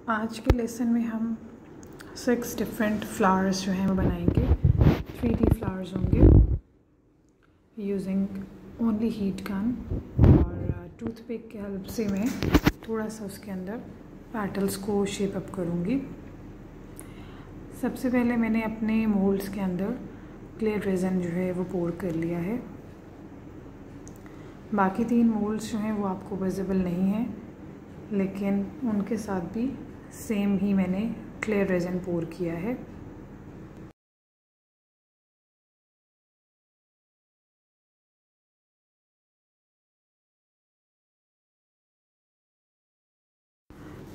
आज के लेसन में हम 6 डिफरेंट फ्लावर्स जो हैं वो बनाएंगे। 3D फ्लावर्स होंगे यूजिंग ओनली हीट गन, और टूथपिक की हेल्प से मैं थोड़ा सा उसके अंदर पेटल्स को शेप अप करूँगी। सबसे पहले मैंने अपने मोल्ड्स के अंदर क्ले रेज़न जो है वो पोर कर लिया है। बाकी 3 मोल्ड्स जो हैं वो आपको विजिबल नहीं हैं, लेकिन उनके साथ भी सेम ही मैंने क्ले रेज़न पोर किया है।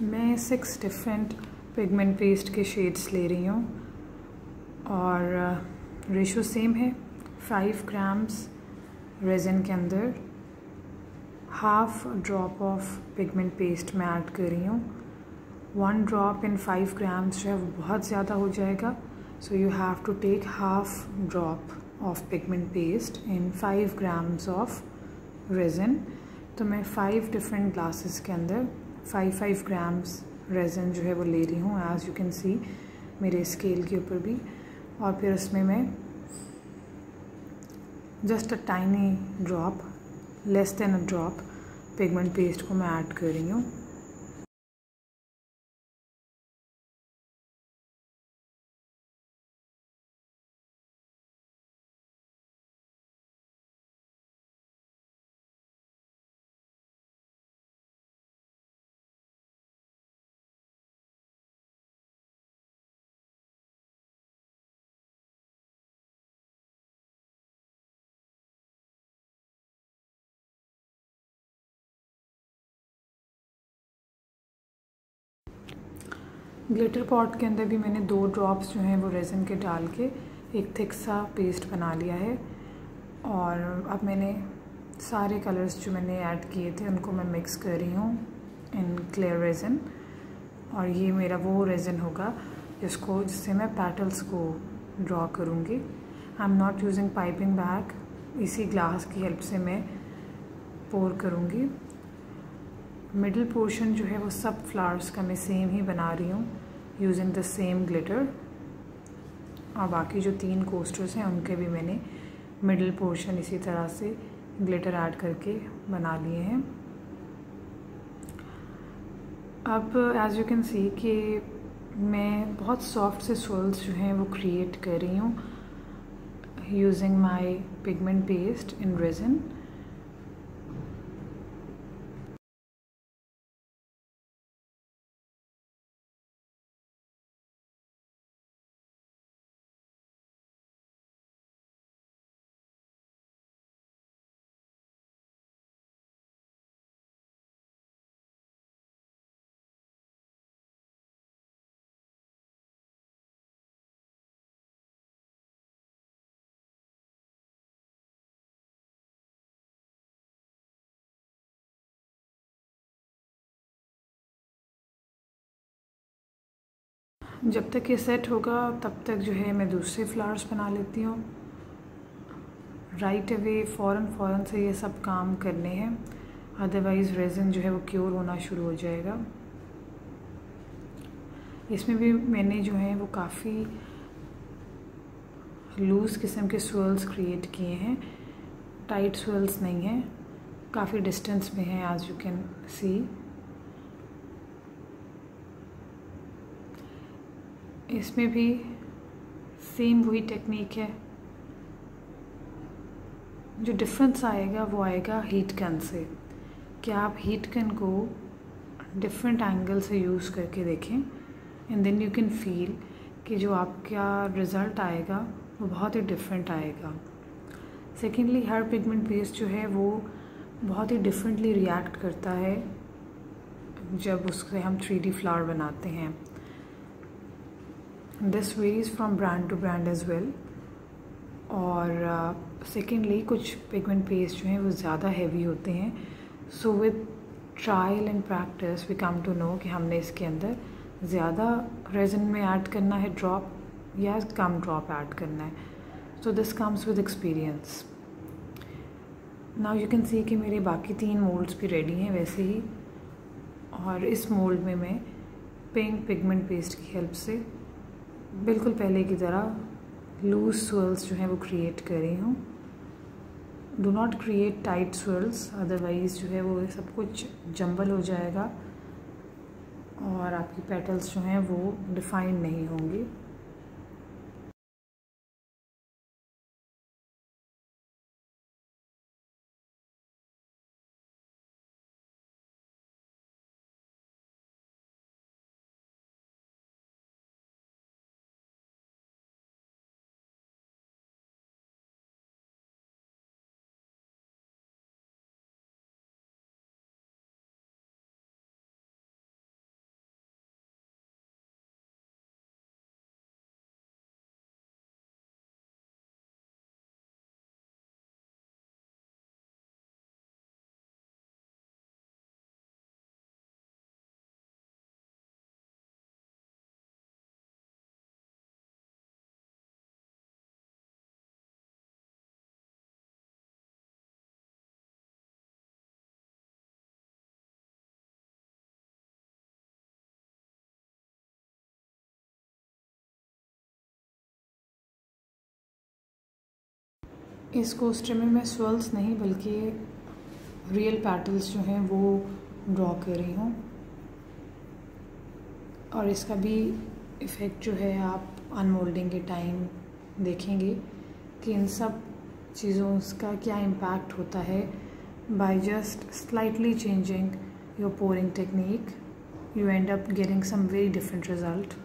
मैं 6 डिफरेंट पिगमेंट पेस्ट के शेड्स ले रही हूँ और रेशो सेम है। 5 ग्राम्स रेज़न के अंदर half drop of pigment paste मैं ऐड कर रही हूँ। 1 ड्रॉप इन 5 ग्राम्स जो है वो बहुत ज़्यादा हो जाएगा, so you have to take half drop of pigment paste in 5 grams of resin. तो मैं 5 डिफरेंट ग्लासेस के अंदर 5 ग्राम्स रेज़न जो है वो ले रही हूँ, एज़ यू कैन सी मेरे स्केल के ऊपर भी। और फिर उसमें मैं just a tiny drop, less than a drop pigment paste को मैं ऐड कर रही हूँ। ग्लिटर पॉट के अंदर भी मैंने 2 ड्रॉप्स जो हैं वो रेज़न के डाल के एक थिक सा पेस्ट बना लिया है। और अब मैंने सारे कलर्स जो मैंने ऐड किए थे उनको मैं मिक्स कर रही हूँ इन क्लियर रेज़न। और ये मेरा वो रेज़न होगा जिससे मैं पेटल्स को ड्रॉ करूँगी। I am not using piping bag, इसी ग्लास की हेल्प से मैं पोर करूँगी। मिडिल पोर्शन जो है वो सब फ्लावर्स का मैं सेम ही बना रही हूँ यूजिंग द सेम ग्लिटर। और बाकी जो 3 कोस्टर्स हैं उनके भी मैंने मिडिल पोर्शन इसी तरह से ग्लिटर ऐड करके बना लिए हैं। अब एज यू कैन सी कि मैं बहुत सॉफ्ट से swirls जो हैं वो क्रिएट कर रही हूँ यूजिंग माई पिगमेंट पेस्ट इन रेज़न। जब तक ये सेट होगा तब तक जो है मैं दूसरे फ्लावर्स बना लेती हूँ। राइट अवे फ़ौरन से ये सब काम करने हैं, अदरवाइज़ रेज़न जो है वो क्योर होना शुरू हो जाएगा। इसमें भी मैंने जो है वो काफ़ी लूज़ किस्म के swirls क्रिएट किए हैं, टाइट swirls नहीं हैं, काफ़ी डिस्टेंस में हैं एज यू कैन सी। इसमें भी सेम वही टेक्निक है। जो डिफरेंस आएगा वो आएगा हीट गन से, कि आप हीट गन को डिफरेंट एंगल से यूज़ करके देखें and then you can feel कि जो आपका रिज़ल्ट आएगा वो बहुत ही डिफरेंट आएगा। सेकेंडली, हर पिगमेंट पेस्ट जो है वो बहुत ही डिफरेंटली रिएक्ट करता है जब उससे हम 3D फ्लावर बनाते हैं। This varies from brand to brand as well. और सेकेंडली कुछ पिगमेंट पेस्ट जो हैं वो ज़्यादा हैवी होते हैं, so with trial and practice we come to know कि हमने इसके अंदर ज़्यादा रेज़न में ऐड करना है ड्रॉप या कम ड्रॉप ऐड करना है। So this comes with experience. Now you can see कि मेरे बाकी 3 मोल्ड्स भी रेडी हैं वैसे ही। और इस मोल्ड में मैं पिंक पिगमेंट पेस्ट की हेल्प से बिल्कुल पहले की तरह लूज स्वर्ल्स जो हैं वो क्रिएट कर रही हूँ। Do not create tight swirls, otherwise जो है वो सब कुछ जंबल हो जाएगा और आपकी पेटल्स जो हैं वो डिफाइन नहीं होंगी। इस कोस्टर में मैं स्वर्ल्स नहीं बल्कि रियल पेटल्स जो हैं वो ड्रॉ कर रही हूँ और इसका भी इफ़ेक्ट जो है आप अनमोल्डिंग के टाइम देखेंगे कि इन सब चीज़ों का क्या इम्पैक्ट होता है। By just slightly changing your pouring technique you end up getting some very different result.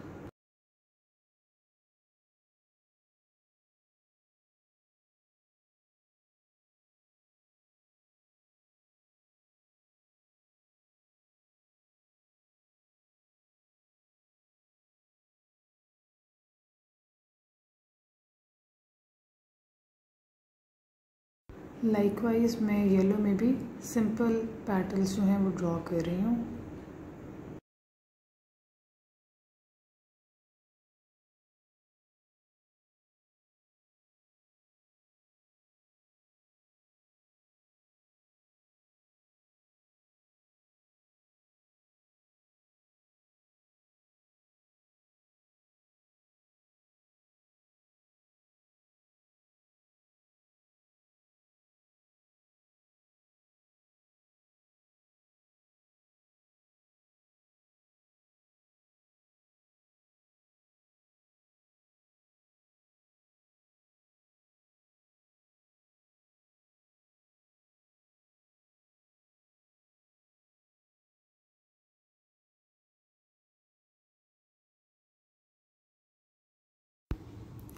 Likewise मैं येलो में भी सिंपल पेटल्स जो हैं वो ड्रॉ कर रही हूँ।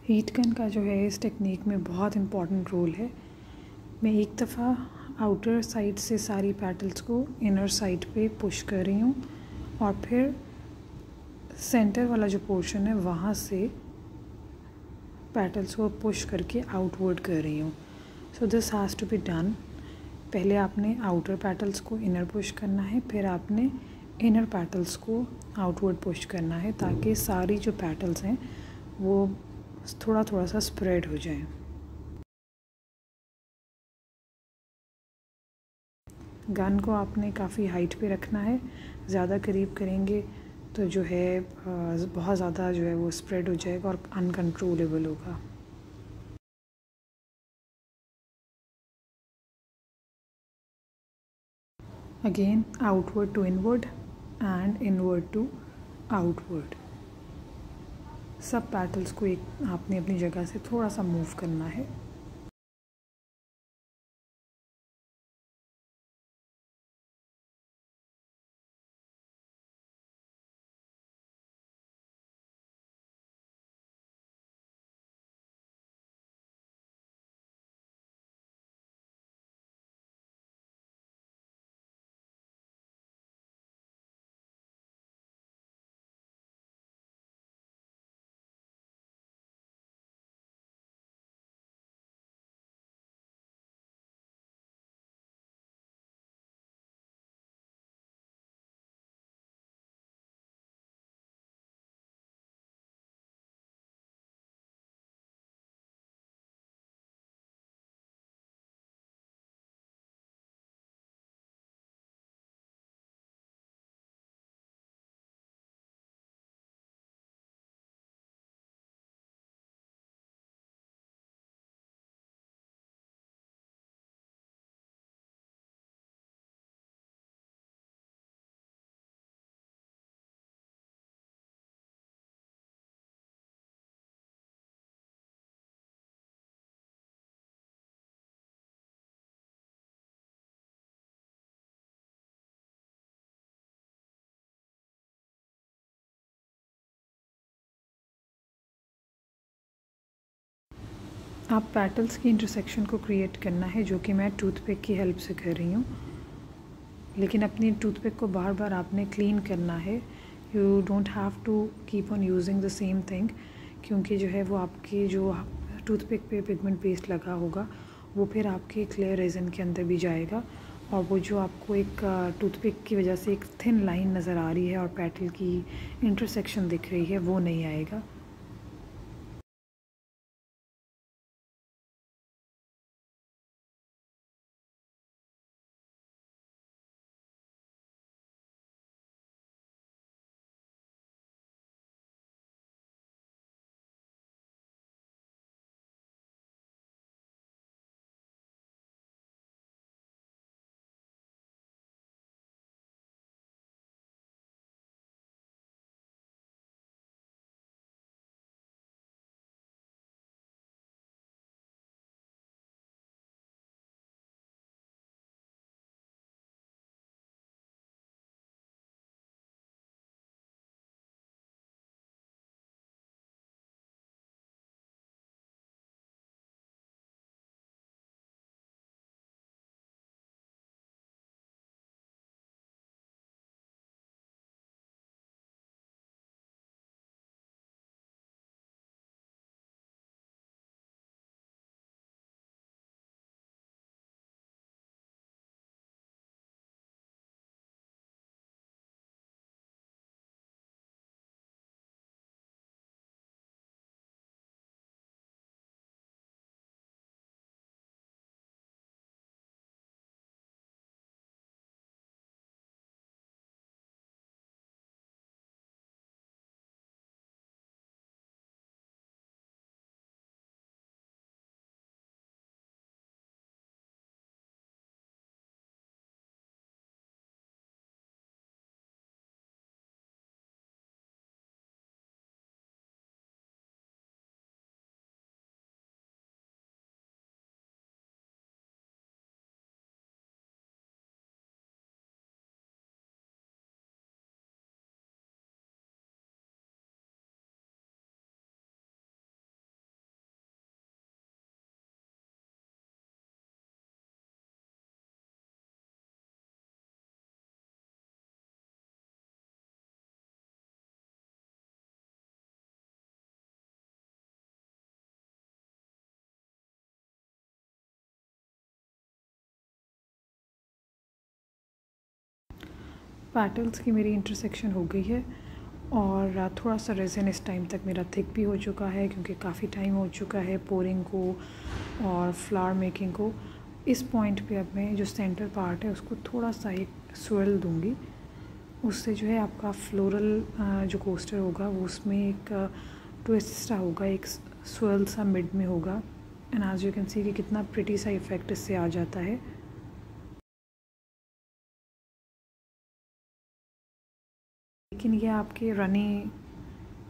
हीट गन का जो है इस टेक्निक में बहुत इम्पॉर्टेंट रोल है। मैं एक दफ़ा आउटर साइड से सारी पेटल्स को इनर साइड पे पुश कर रही हूँ और फिर सेंटर वाला जो पोर्शन है वहाँ से पेटल्स को पुश करके आउटवर्ड कर रही हूँ। So this has to be done. पहले आपने आउटर पेटल्स को इनर पुश करना है, फिर आपने इनर पेटल्स को आउटवर्ड पुश करना है ताकि सारी जो पेटल्स हैं वो थोड़ा थोड़ा सा स्प्रेड हो जाए। गन को आपने काफ़ी हाइट पे रखना है, ज़्यादा करीब करेंगे तो जो है बहुत ज़्यादा जो है वो स्प्रेड हो जाएगा और अनकंट्रोलेबल होगा। Again outward to inward and inward to outward. सब पेटल्स को एक आपने अपनी जगह से थोड़ा सा मूव करना है। आप पेटल्स की इंटरसेक्शन को क्रिएट करना है, जो कि मैं टूथपिक की हेल्प से कर रही हूँ। लेकिन अपनी टूथपिक को बार बार आपने क्लीन करना है। You don't have to keep on using the same thing, क्योंकि जो है वो आपकी जो टूथपिक पे पिगमेंट पेस्ट लगा होगा वो फिर आपके क्लियर रेज़न के अंदर भी जाएगा, और वो जो आपको एक टूथपिक की वजह से एक थिन लाइन नज़र आ रही है और पेटल की इंटरसेक्शन दिख रही है, वो नहीं आएगा। पेटल्स की मेरी इंटरसेक्शन हो गई है, और थोड़ा सा रेज़न इस टाइम तक मेरा थिक भी हो चुका है, क्योंकि काफ़ी टाइम हो चुका है पोरिंग को और फ्लावर मेकिंग को। इस पॉइंट पे अब मैं जो सेंटर पार्ट है उसको थोड़ा सा एक स्वेल दूंगी। उससे जो है आपका फ्लोरल जो कोस्टर होगा वो उसमें एक ट्विस्ट सा होगा, एक स्वेल सा मिड में होगा। And as you can see कि कितना प्रिटी सा इफ़ेक्ट इससे आ जाता है। लेकिन ये आपके रनी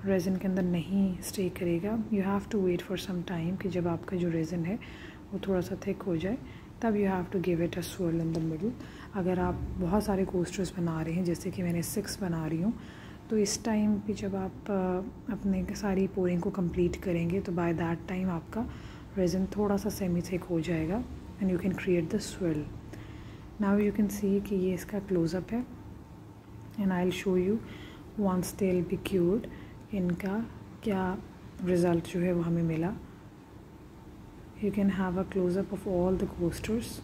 रेज़न के अंदर नहीं स्टे करेगा। You have to wait for some time कि जब आपका जो रेज़न है वो थोड़ा सा थिक हो जाए, तब you have to give it a swirl in the middle. अगर आप बहुत सारे कोस्टर्स बना रहे हैं, जैसे कि मैंने 6 बना रही हूँ, तो इस टाइम पे जब आप अपने सारी पोरिंग को कंप्लीट करेंगे तो बाय दैट टाइम आपका रेज़न थोड़ा सा सेमी थिक हो जाएगा and you can create the swirl. Now you can see कि ये इसका क्लोज़अप है, and I will show you once they will be cured इनका क्या रिज़ल्ट जो है वो हमें मिला। You can have a closeup of all the coasters.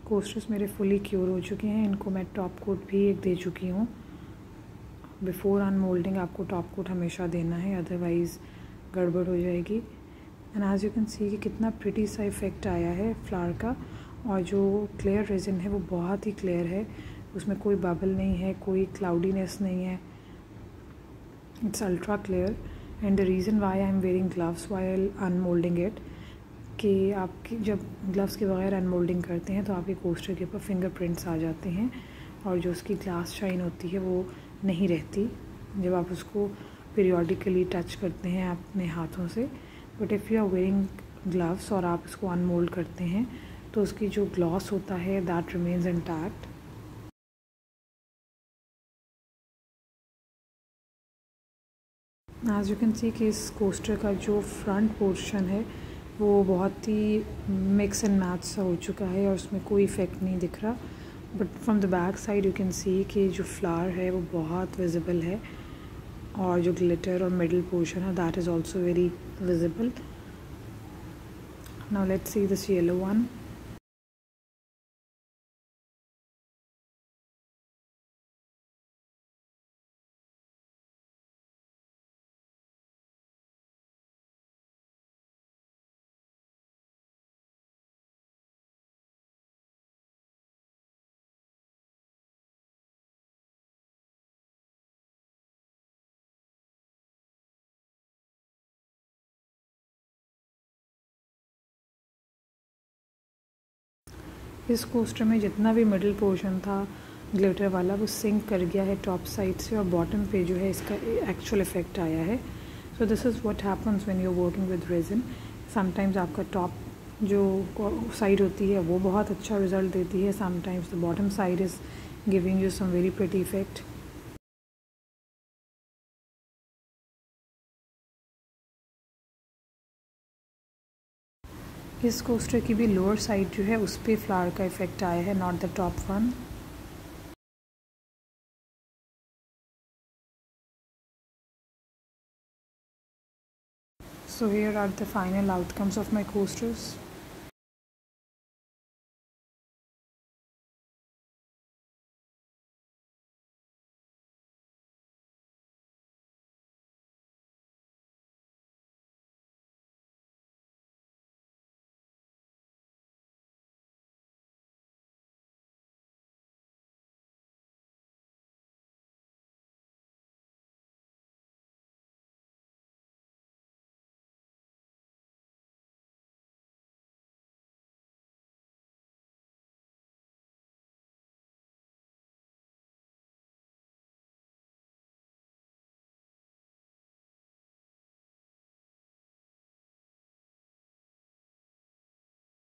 Coasters मेरे फुली क्योर हो चुके हैं। इनको मैं टॉप कोट भी एक दे चुकी हूँ। बिफोर अनमोल्डिंग आपको टॉप कोट हमेशा देना है, अदरवाइज़ गड़बड़ हो जाएगी। And as you can see कि कितना प्रिटी सा इफ़ेक्ट आया है फ्लावर का, और जो क्लियर रेज़न है वो बहुत ही क्लियर है, उसमें कोई बबल नहीं है, कोई क्लाउडीनेस नहीं है। It's ultra clear. And the reason why I am wearing gloves while unmolding it, कि आपकी जब ग्लव्स के बगैर अनमोल्डिंग करते हैं तो आपके कोस्टर के ऊपर फिंगरप्रिंट्स आ जाते हैं, और जो उसकी ग्लास शाइन होती है वो नहीं रहती जब आप उसको पीरियोडिकली टच करते हैं अपने हाथों से। But if you are wearing gloves और आप इसको अनमोल्ड करते हैं तो उसकी जो ग्लॉस होता है that remains intact. As you can see कि इस कोस्टर का जो फ्रंट पोर्शन है वो बहुत ही मिक्स एंड मैच सा हो चुका है और उसमें कोई इफ़ेक्ट नहीं दिख रहा, but from the back side you can see कि जो फ्लावर है वो बहुत विजिबल है और जो ग्लिटर और मिडल पोर्शन है that is also very visible. Now let's see this yellow one. इस कोस्टर में जितना भी मिडिल पोर्शन था ग्लिटर वाला वो सिंक कर गया है टॉप साइड से और बॉटम पे जो है इसका एक्चुअल इफ़ेक्ट आया है. So this is what happens when you are working with resin. Sometimes आपका टॉप जो साइड होती है वो बहुत अच्छा रिजल्ट देती है, sometimes the bottom side is giving you some very pretty effect. इस कोस्टर की भी लोअर साइड जो है उस पर फ्लावर का इफ़ेक्ट आया है, not the top one. So here are the final outcomes of my coasters.